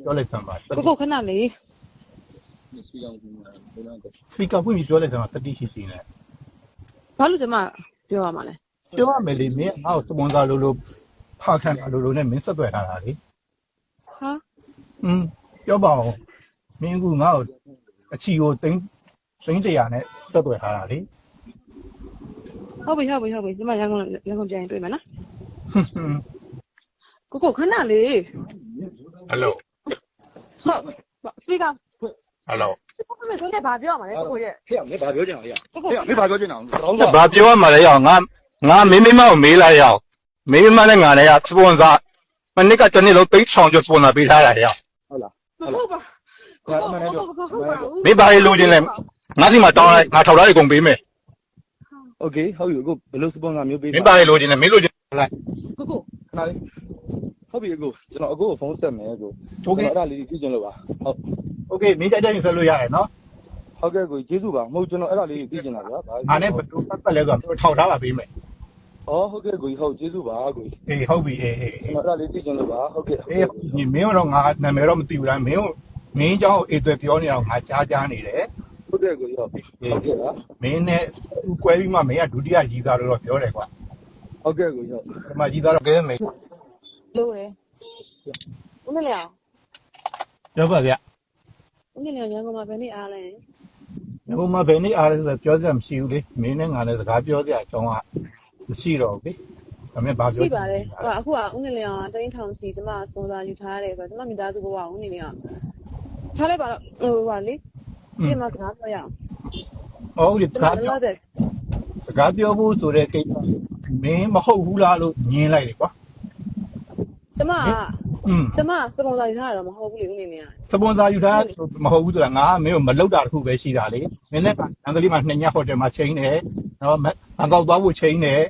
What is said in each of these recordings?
ပြောလိုက်စမ်းပါကိုခဏလေး စပီကာဖွင့်ပြီးပြောလိုက်စမ်းပါတတိရှိရှိနဲ့ ဘာလို့ကျမပြောရမှာလဲ ပြောရမယ်လေမင်းငါ့ကိုစပွန်ဆာလိုဖာခံတာလိုနဲ့မင်းဆက်သွယ်ထားတာလေ ဟာ ပြောပါဦးမင်းကငါ့ကိုအချီကိုသိန်း100နဲ့ဆက်သွယ်ထားတာလေ ဟုတ်ပြီကျမရန်ကုန်ပြန်ရင်တွေ့မယ်နော်ကိုခဏလေး ဟယ်လို ဟုတ်စပီကာ ဟယ်လို ကိုမင်းတို့လည်းဘာပြောရမှာလဲကိုရဲ့ ဖေမင်းဘာပြောချင်အောင်ရ ကို ဖေမင်းဘာပြောချင်အောင်ကောင်း ဘာပြောရမှာလဲရောငါမင်းမကိုမေးလိုက်ရအောင်မင်းမနဲ့ငါနဲ့ကစပွန်ဆာမနစ်ကတစ်နေ့လုံး3,000ကျော်စပွန်ဆာပေးထားတာရအောင် ဟုတ်လား ဟုတ်ပါမင်းဘာလို့လိုချင်လဲငါစီမှာတောင်းလိုက်ငါထောက်ထားတွေကုန်ပေးမယ် โอเคဟုတ်ပြီကိုဘယ်လိုစပွန်ဆာမျိုးပေး မင်းဘာလို့လိုချင်လဲမင်းလိုချင်လိုက် ကို ခဏလေးဟုတ်ပြီကိုကျွန်တော်အကိုကိုဖုန်းဆက်မယ်ကိုအဲ့ဒါလေးကြည့်ချင်လို့ပါဟုတ် โอเคမင်းကြိုက်တဲ့ဆက်လို့ရတယ်နော် ဟုတ်ကဲ့ကိုကျေးဇူးပါမဟုတ်ကျွန်တော်အဲ့ဒါလေးကြည့်ချင်တာဗျာ ငါနဲ့ဘယ်လိုပတ်လဲဆိုတော့ထောက်ထားပါပေးမယ် ဟုတ်ကဲ့ကိုဟုတ်ကျေးဇူးပါကို အေးဟုတ်ပြီအေး အဲ့ဒါလေးကြည့်ချင်လို့ပါဟုတ်ကဲ့ အေးမင်းတော့ငါနာမည်တော့မသိဘူးလားမင်းเจ้าအေးသွဲပြောနေတော့ငါကြားနေတယ် ဟုတ်ကဲ့ကိုဟုတ်ကဲ့ပါ မင်းနဲ့သူကွဲပြီးမှမင်းကဒုတိယကြီးသားလို့တော့ပြောတယ်ကွာ ဟုတ်ကဲ့ကိုဟုတ် ဒီမှာကြီးသားတော့ကဲမင်း လို့တယ်ဦးမလျောင် ပြောပါဗျ ဦးမလျောင်ရန်ကုန်မှာဘယ်နေ့အားလဲ ဟိုမှာဘယ်နေ့အားလဲဆိုတော့ပြောစရာမရှိဘူးလေမင်းနဲ့ငါနဲ့စကားပြောစရာအကြောင်းကမရှိတော့ဘူးလေဒါပေမဲ့ဘာပြော ရှိပါတယ်အခုကဦးမလျောင်တိန်းထောင်စီကျမစပွန်ဆာယူထားရတယ်ဆိုတော့ကျမမိသားစုဘဝဦးနေလျောင်ထားလိုက်ပါတော့ဟိုပါလေဒီမှာစကားပြောရအောင် ဟုတ်လေစကားပြောဖို့ဆိုတဲ့ကိစ္စမင်းမဟုတ်ဘူးလားလို့ညင်းလိုက်တယ်ကွာ ကျမစပွန်ဆာယူထားရတော့မဟုတ်ဘူးလေဦးနေလျောင် စပွန်ဆာယူထားမဟုတ်ဘူးဆိုတာငါမင်းကိုမလောက်တာတခုပဲရှိတာလေမင်းနဲ့အန်ကလေးမှာ2ညဟိုတယ်မှာချိန်တယ်နော်ဘန်ကောက်သွားဖို့ချိန်တယ်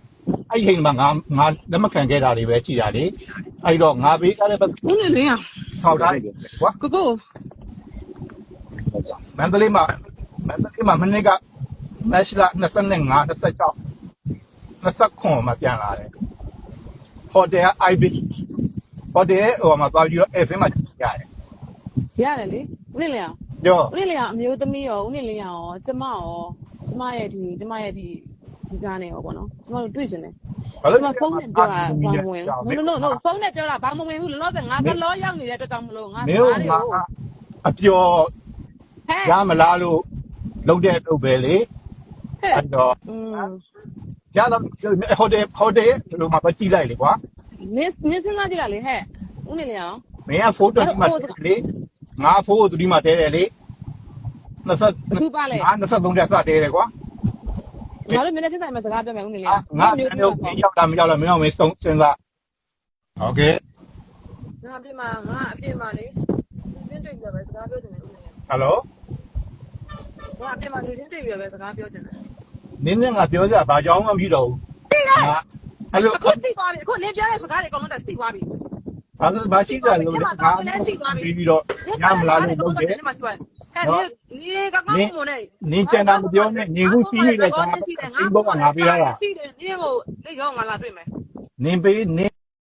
အဲ့ဒီချိန်မှာငါလက်မခံခဲ့တာတွေပဲရှိတာလေအဲ့တော့ငါပေးထားတဲ့ဘက် ဦးနေလျောင် ထောက်ထားတယ်ကွာ ကို မန္တလေးမှာမနေ့ကမက်လ25 26 29မှာပြန်လာတယ်ဟိုတယ်က IB ဟိုတယ်ဟိုမှာသွားပြီးတော့အဲ့စင်းမှာရတယ် ရတယ်လေဦးနေလျောင် ကြော ဦးနေလျောင်အမျိုးသမီးရောဦးနေလျောင်ရောကျမရဲ့ဒီကားနဲ့ရောပေါ့နော်ကျမတို့တွေ့ရှင်တယ် ဘာလို့ ကျမဖုန်းနဲ့ပြောတာဘာမဝင်ဘူး no ဖုန်းနဲ့ပြောတာဘာမဝင်ဘူးလောလောဆယ်ငါကလောရောက်နေတဲ့အတွက်ကြောင့်မလို့ငါ မင်းတို့အပျော်ရမလားလို့လုပ်တဲ့အလုပ်ပဲလေအဲ့တော့ရတော့ဟိုတယ်လို့မှပဲကြည့်လိုက်လေကွာ မင်းစဉ်းစားကြည့်လာလေဟဲ့ဦးနေလျောင် မင်းကဖိုးတော်ဒီမှာလေငါဖိုးသူဒီမှာတဲတယ်လေ20 သူပါလေ ငါ23တက်စတဲတယ်ကွာ ငါတို့မင်းနဲ့စဉ်းစားမှစကားပြောမယ်ဦးနေလျောင် ငါမျိုးရောက်တာမရောက်လားမင်းအောင်မင်းစဉ်းစားโอเค ငါအပြစ်မှာလေစင်းတွေ့ပြပဲစကားပြောချင်တယ်ဦးနေလျောင် ဟယ်လို ငါအပြစ်မှာလူချင်းတွေ့ပြပဲစကားပြောချင်တယ် နင်းနဲ့ငါပြောစရာဘာကြောင်းမှမရှိတော့ဘူးငါအဲ့လို အခုသိသွားပြီအခုနေပြောတဲ့စကားတွေအကုန်လုံးတက်သိသွားပြီ ဘာရှိတယ်လို့ငါပြီးတော့ညမလားလို့လုပ်တယ် ဟဲ့နေကကောင်းမနဲ့ နင်းကျန်တာမပြောနဲ့နေခုရှိနေတဲ့ကောင်ကဒီဘောကငါပေးရတာ ရှိတယ်နင်းကိုလေရောငါလာတွေ့မယ် နင်းပေးနင်း